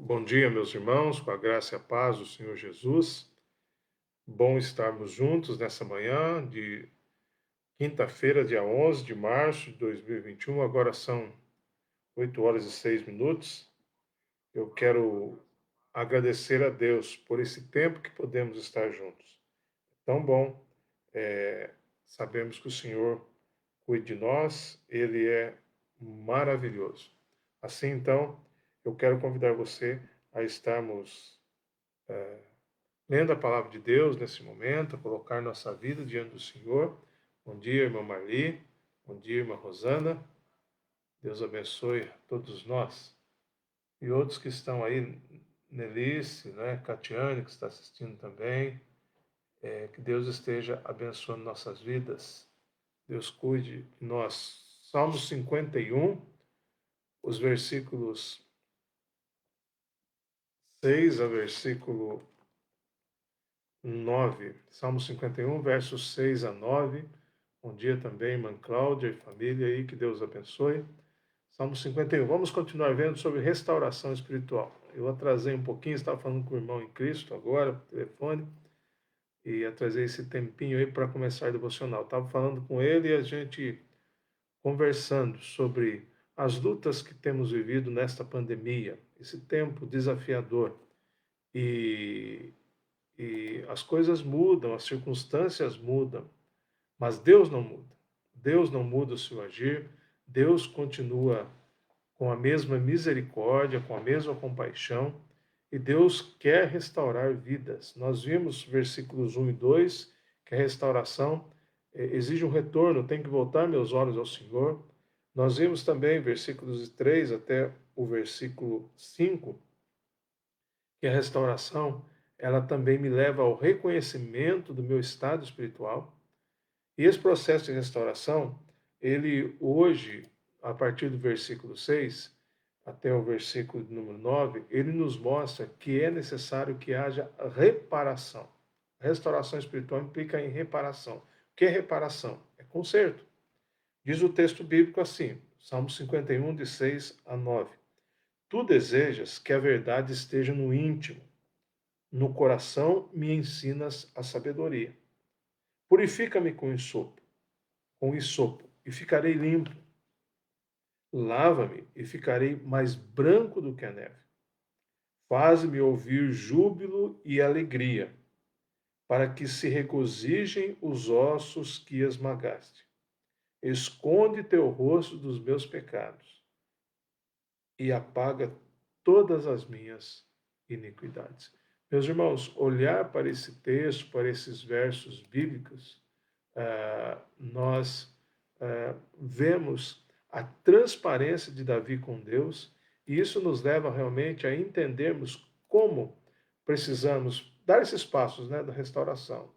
Bom dia, meus irmãos, com a graça e a paz do Senhor Jesus. Bom estarmos juntos nessa manhã de quinta-feira, dia 11 de março de 2021. Agora são 8 horas e 6 minutos. Eu quero agradecer a Deus por esse tempo que podemos estar juntos. Tão bom, é, sabemos que o Senhor cuida de nós, Ele é maravilhoso. Assim, então, eu quero convidar você a estarmos lendo a palavra de Deus nesse momento, colocar nossa vida diante do Senhor. Bom dia, irmã Marli. Bom dia, irmã Rosana. Deus abençoe a todos nós. E outros que estão aí, Nelice, né? Catiane, que está assistindo também. Que Deus esteja abençoando nossas vidas. Deus cuide de nós. Salmo 51, os versículos 6 a versículo 9. Salmo 51, versos 6 a 9. Bom dia também, irmã Cláudia e família aí, que Deus abençoe. Salmo 51. Vamos continuar vendo sobre restauração espiritual. Eu atrasei um pouquinho, estava falando com o irmão em Cristo agora, por telefone, e atrasei esse tempinho aí para começar a devocional. Estava falando com ele e a gente conversando sobre as lutas que temos vivido nesta pandemia, esse tempo desafiador. E, e as coisas mudam, as circunstâncias mudam. Mas Deus não muda. Deus não muda o seu agir. Deus continua com a mesma misericórdia, com a mesma compaixão. E Deus quer restaurar vidas. Nós vimos versículos 1 e 2 que a restauração exige um retorno, tem que voltar meus olhos ao Senhor. Nós vimos também versículos 3 até o versículo 5 que a restauração ela também me leva ao reconhecimento do meu estado espiritual. E esse processo de restauração, ele hoje, a partir do versículo 6 até o versículo número 9, ele nos mostra que é necessário que haja reparação. Restauração espiritual implica em reparação. O que é reparação? É conserto. Diz o texto bíblico assim, Salmo 51, de 6 a 9. Tu desejas que a verdade esteja no íntimo, no coração me ensinas a sabedoria. Purifica-me com isopo, e ficarei limpo. Lava-me, e ficarei mais branco do que a neve. Faz-me ouvir júbilo e alegria, para que se regozijem os ossos que esmagaste. Esconde teu rosto dos meus pecados, e apaga todas as minhas iniquidades. Meus irmãos, olhar para esse texto, para esses versos bíblicos, nós vemos a transparência de Davi com Deus, e isso nos leva realmente a entendermos como precisamos dar esses passos, né, da restauração.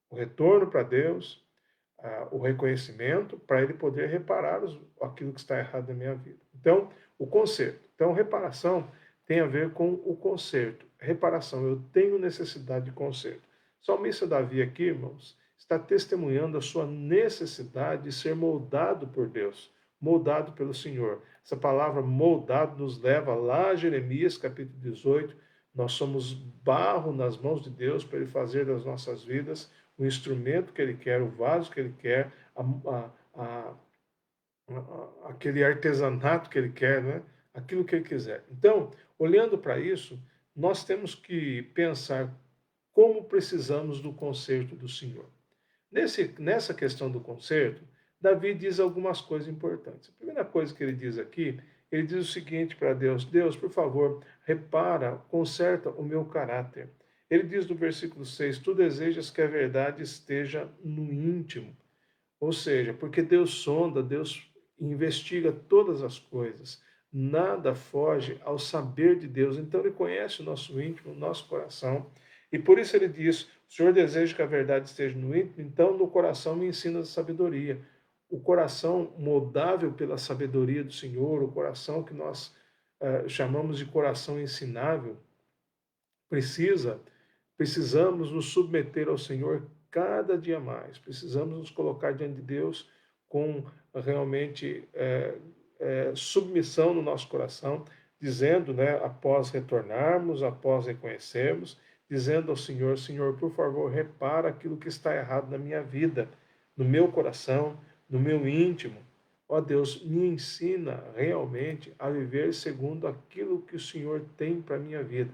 O retorno para Deus, o reconhecimento, para Ele poder reparar aquilo que está errado na minha vida. Então, o conserto. Então, reparação tem a ver com o conserto. Reparação, eu tenho necessidade de conserto. O salmista Davi aqui, irmãos, está testemunhando a sua necessidade de ser moldado por Deus, moldado pelo Senhor. Essa palavra moldado nos leva lá a Jeremias, capítulo 18. Nós somos barro nas mãos de Deus para Ele fazer das nossas vidas o instrumento que Ele quer, o vaso que Ele quer, aquele artesanato que Ele quer, né? Aquilo que Ele quiser. Então, olhando para isso, nós temos que pensar como precisamos do conserto do Senhor. Nessa questão do conserto, Davi diz algumas coisas importantes. A primeira coisa que ele diz aqui, ele diz o seguinte para Deus: Deus, por favor, repara, conserta o meu caráter. Ele diz no versículo 6: Tu desejas que a verdade esteja no íntimo. Ou seja, porque Deus sonda, Deus investiga todas as coisas. Nada foge ao saber de Deus. Então ele conhece o nosso íntimo, o nosso coração. E por isso ele diz: o Senhor deseja que a verdade esteja no íntimo, então no coração me ensina a sabedoria. O coração moldável pela sabedoria do Senhor, o coração que nós chamamos de coração ensinável, precisa, precisamos nos submeter ao Senhor cada dia mais. Precisamos nos colocar diante de Deus com realmente submissão no nosso coração, dizendo, né, após retornarmos, após reconhecermos, dizendo ao Senhor: Senhor, por favor, repara aquilo que está errado na minha vida, no meu coração, no meu íntimo. Ó Deus, me ensina realmente a viver segundo aquilo que o Senhor tem para a minha vida.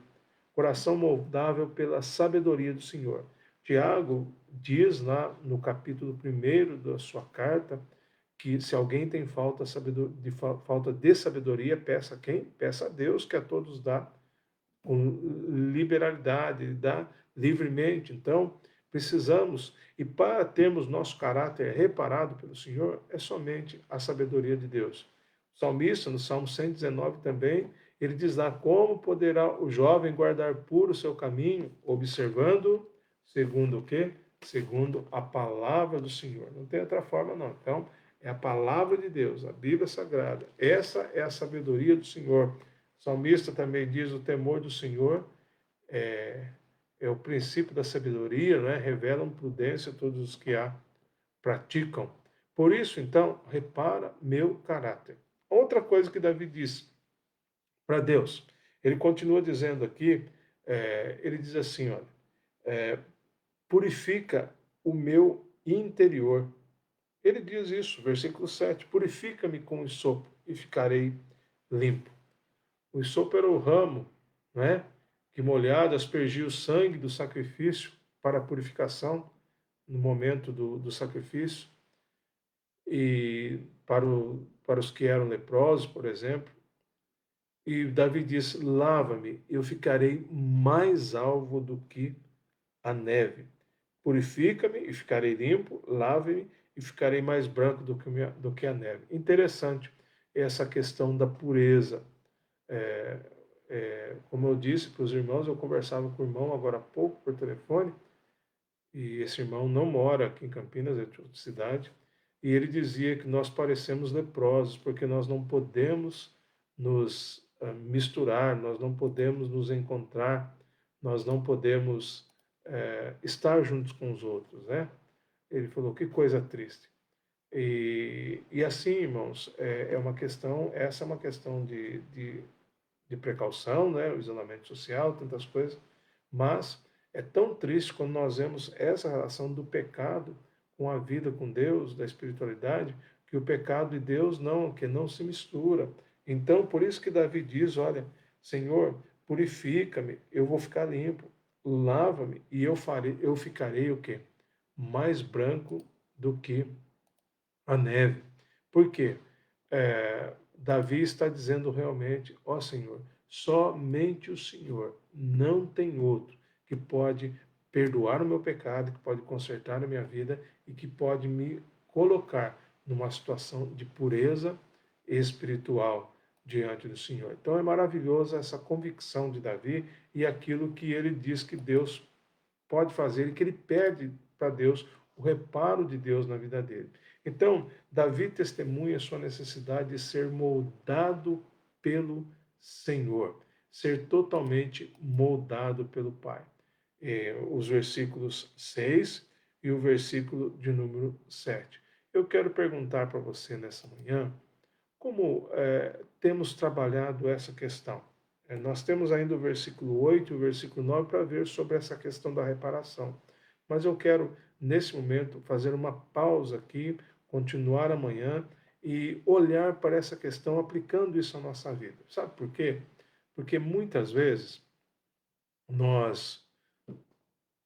Coração moldável pela sabedoria do Senhor. Tiago diz lá no capítulo 1 da sua carta que se alguém tem falta de sabedoria, peça a quem? Peça a Deus, que a todos dá com liberalidade, dá livremente. Então, precisamos, e para termos nosso caráter reparado pelo Senhor, é somente a sabedoria de Deus. O salmista, no Salmo 119 também, ele diz lá: como poderá o jovem guardar puro o seu caminho, observando, segundo o quê? Segundo a palavra do Senhor. Não tem outra forma, não. Então, é a palavra de Deus, a Bíblia Sagrada. Essa é a sabedoria do Senhor. O salmista também diz: o temor do Senhor é o princípio da sabedoria, né? Revelam prudência a todos os que a praticam. Por isso, então, repara meu caráter. Outra coisa que Davi diz para Deus, ele continua dizendo aqui, ele diz assim, olha, purifica o meu interior. Ele diz isso, versículo 7, purifica-me com o sopo e ficarei limpo. O sopo era o ramo, né, que molhado aspergia o sangue do sacrifício para a purificação no momento do sacrifício. E para os que eram leprosos, por exemplo. E Davi diz: lava-me, eu ficarei mais alvo do que a neve. Purifica-me e ficarei limpo, lave-me e ficarei mais branco do que a neve. Interessante essa questão da pureza. Como eu disse para os irmãos, eu conversava com o irmão agora há pouco por telefone, e esse irmão não mora aqui em Campinas, é de outra cidade, e ele dizia que nós parecemos leprosos, porque nós não podemos nos misturar, nós não podemos nos encontrar, nós não podemos estar juntos com os outros, né? Ele falou: que coisa triste. E assim, irmãos, é uma questão, essa é uma questão de precaução, né? O isolamento social, tantas coisas, mas é tão triste quando nós vemos essa relação do pecado com a vida com Deus, da espiritualidade, que o pecado e Deus que não se mistura. Então, por isso que Davi diz: olha, Senhor, purifica-me, eu vou ficar limpo, lava-me e eu ficarei o quê? Mais branco do que a neve. Por quê? Davi está dizendo realmente: ó Senhor, somente o Senhor, não tem outro que pode perdoar o meu pecado, que pode consertar a minha vida e que pode me colocar numa situação de pureza espiritual diante do Senhor. Então é maravilhosa essa convicção de Davi e aquilo que ele diz que Deus pode fazer e que ele pede para Deus, o reparo de Deus na vida dele. Então, Davi testemunha a sua necessidade de ser moldado pelo Senhor, ser totalmente moldado pelo Pai. Os versículos 6 e o versículo de número 7. Eu quero perguntar para você nessa manhã, como temos trabalhado essa questão? Nós temos ainda o versículo 8 e o versículo 9 para ver sobre essa questão da reparação. Mas eu quero, nesse momento, fazer uma pausa aqui, continuar amanhã e olhar para essa questão aplicando isso à nossa vida. Sabe por quê? Porque muitas vezes nós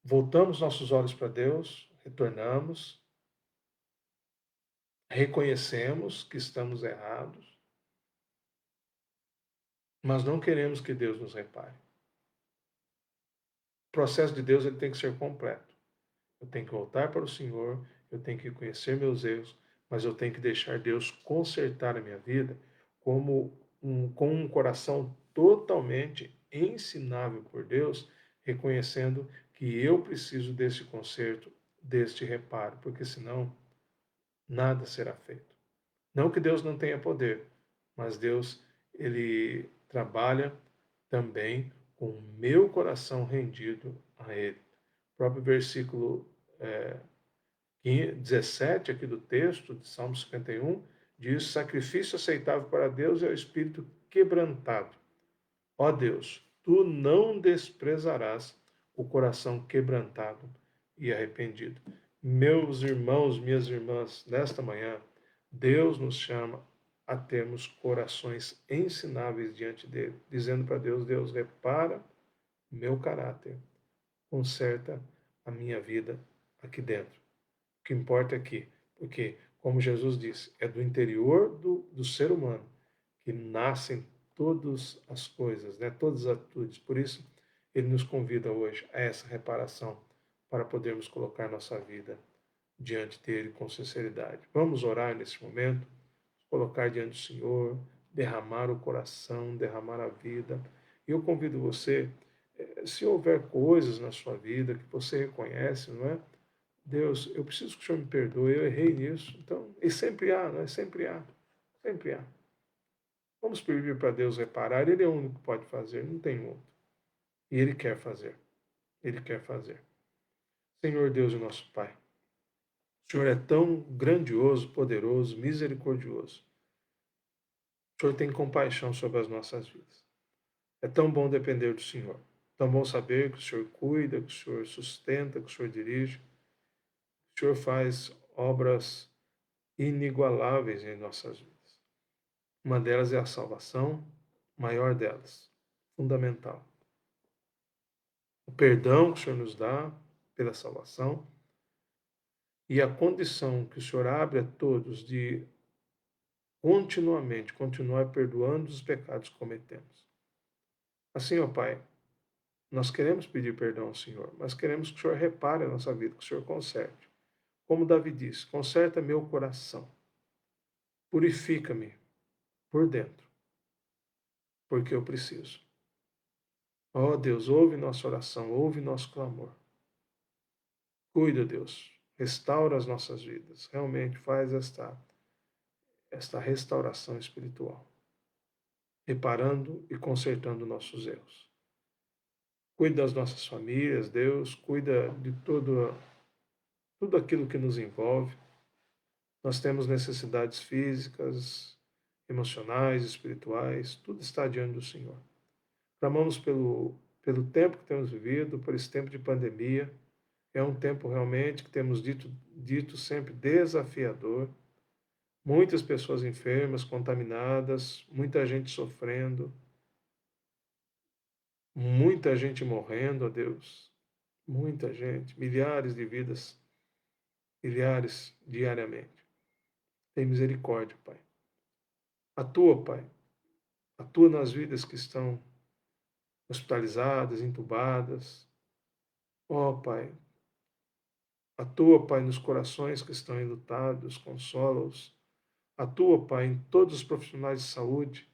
voltamos nossos olhos para Deus, retornamos, reconhecemos que estamos errados, mas não queremos que Deus nos repare. O processo de Deus ele tem que ser completo. Eu tenho que voltar para o Senhor, eu tenho que conhecer meus erros, mas eu tenho que deixar Deus consertar a minha vida com um coração totalmente ensinável por Deus, reconhecendo que eu preciso desse conserto, deste reparo, porque senão nada será feito. Não que Deus não tenha poder, mas Deus, ele trabalha também com o meu coração rendido a Ele. O próprio versículo 17 aqui do texto, de Salmo 51, diz: sacrifício aceitável para Deus é o espírito quebrantado. Ó Deus, tu não desprezarás o coração quebrantado e arrependido. Meus irmãos, minhas irmãs, nesta manhã, Deus nos chama a termos corações ensináveis diante dele, dizendo para Deus: Deus, repara meu caráter, conserta a minha vida aqui dentro. O que importa é aqui, porque, como Jesus disse, é do interior do ser humano que nascem todas as coisas, né? Todas as atitudes. Por isso, ele nos convida hoje a essa reparação, para podermos colocar nossa vida diante dele com sinceridade. Vamos orar nesse momento, colocar diante do Senhor, derramar o coração, derramar a vida. E eu convido você, se houver coisas na sua vida que você reconhece, não é? Deus, eu preciso que o Senhor me perdoe, eu errei nisso. Então, e sempre há, não é? Sempre há, sempre há. Vamos pedir para Deus reparar, Ele é o único que pode fazer, não tem outro. E Ele quer fazer, Ele quer fazer. Senhor Deus e nosso Pai, o Senhor é tão grandioso, poderoso, misericordioso. O Senhor tem compaixão sobre as nossas vidas. É tão bom depender do Senhor. Tão bom saber que o Senhor cuida, que o Senhor sustenta, que o Senhor dirige. Que o Senhor faz obras inigualáveis em nossas vidas. Uma delas é a salvação, maior delas, fundamental. O perdão que o Senhor nos dá pela salvação e a condição que o Senhor abre a todos de continuamente continuar perdoando os pecados que cometemos. Assim, ó Pai, nós queremos pedir perdão ao Senhor, mas queremos que o Senhor repare a nossa vida, que o Senhor conserte. Como Davi disse, conserta meu coração, purifica-me por dentro, porque eu preciso. Ó Deus, ouve nossa oração, ouve nosso clamor. Cuida, Deus, restaura as nossas vidas, realmente faz esta restauração espiritual, reparando e consertando nossos erros. Cuida das nossas famílias, Deus, cuida de tudo aquilo que nos envolve. Nós temos necessidades físicas, emocionais, espirituais, tudo está diante do Senhor. Clamamos pelo tempo que temos vivido, por esse tempo de pandemia. É um tempo realmente que temos dito sempre desafiador. Muitas pessoas enfermas, contaminadas, muita gente sofrendo, muita gente morrendo, ó Deus. Muita gente, milhares de vidas, milhares diariamente. Tem misericórdia, Pai. Atua, Pai. Atua nas vidas que estão hospitalizadas, entubadas. Ó, Pai. Atua, Pai, nos corações que estão enlutados, consola-os. Atua, Pai, em todos os profissionais de saúde,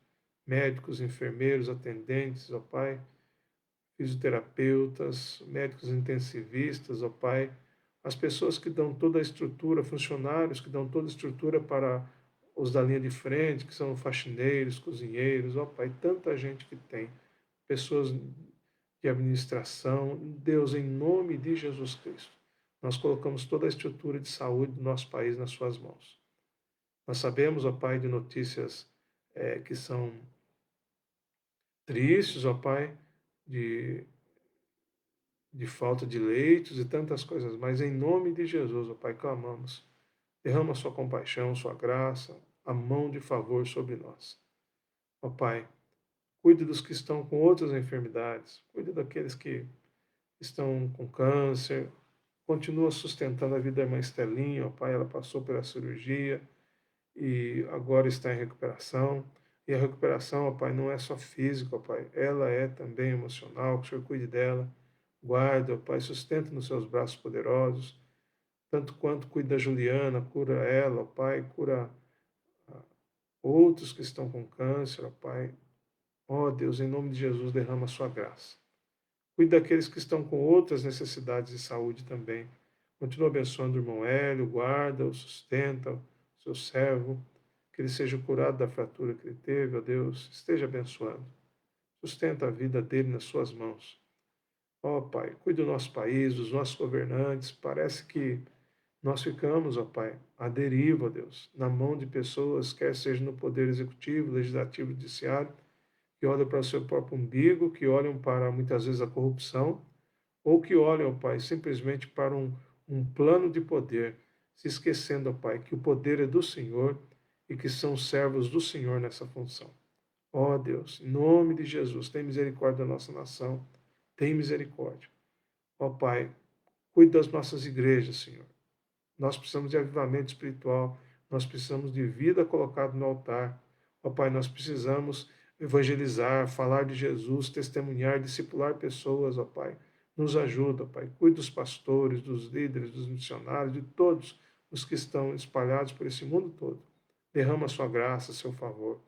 médicos, enfermeiros, atendentes, ó Pai, fisioterapeutas, médicos intensivistas, ó Pai, as pessoas que dão toda a estrutura, funcionários que dão toda a estrutura para os da linha de frente, que são faxineiros, cozinheiros, ó Pai, tanta gente que tem, pessoas de administração, Deus, em nome de Jesus Cristo, nós colocamos toda a estrutura de saúde do nosso país nas suas mãos. Nós sabemos, ó Pai, de notícias que são tristes, ó Pai, de, de falta de leitos e tantas coisas, mas em nome de Jesus, ó Pai, clamamos. Derrama sua compaixão, sua graça, a mão de favor sobre nós. Ó Pai, cuide dos que estão com outras enfermidades, cuide daqueles que estão com câncer, continua sustentando a vida da irmã Estelinha, ó Pai, ela passou pela cirurgia e agora está em recuperação. E a recuperação, ó Pai, não é só física, ó Pai, ela é também emocional, que o Senhor cuide dela, guarda, ó Pai, sustenta nos seus braços poderosos, tanto quanto cuida da Juliana, cura ela, ó Pai, cura outros que estão com câncer, ó Pai. Ó Deus, em nome de Jesus, derrama a sua graça. Cuide daqueles que estão com outras necessidades de saúde também. Continua abençoando o irmão Hélio, guarda-o, sustenta o seu servo, que ele seja curado da fratura que ele teve, ó Deus, esteja abençoando. Sustenta a vida dele nas suas mãos. Ó Pai, cuide do nosso país, dos nossos governantes. Parece que nós ficamos, ó Pai, à deriva, ó Deus, na mão de pessoas, quer seja no poder executivo, legislativo, judiciário, que olham para o seu próprio umbigo, que olham para muitas vezes a corrupção, ou que olham, ó Pai, simplesmente para um plano de poder, se esquecendo, ó Pai, que o poder é do Senhor e que são servos do Senhor nessa função. Ó Deus, em nome de Jesus, tem misericórdia da nossa nação, tem misericórdia. Ó Pai, cuide das nossas igrejas, Senhor. Nós precisamos de avivamento espiritual, nós precisamos de vida colocada no altar. Ó Pai, nós precisamos evangelizar, falar de Jesus, testemunhar, discipular pessoas, ó Pai. Nos ajuda, ó Pai. Cuide dos pastores, dos líderes, dos missionários, de todos os que estão espalhados por esse mundo todo. Derrama a sua graça, seu favor.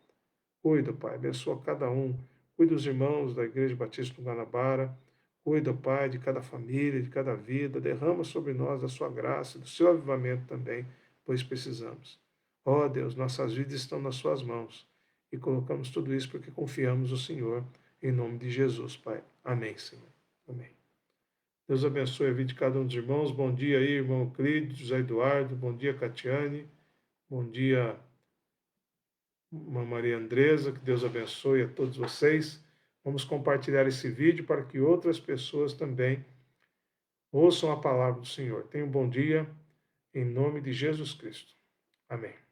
Cuida, Pai, abençoa cada um. Cuida dos irmãos da Igreja Batista do Guanabara. Cuida, Pai, de cada família, de cada vida. Derrama sobre nós a sua graça, do seu avivamento também, pois precisamos. Ó Deus, nossas vidas estão nas suas mãos. E colocamos tudo isso porque confiamos no Senhor, em nome de Jesus, Pai. Amém, Senhor. Amém. Deus abençoe a vida de cada um dos irmãos. Bom dia aí, irmão Euclides, José Eduardo. Bom dia, Catiane. Bom dia, Maria Andresa, que Deus abençoe a todos vocês. Vamos compartilhar esse vídeo para que outras pessoas também ouçam a palavra do Senhor. Tenham um bom dia, em nome de Jesus Cristo. Amém.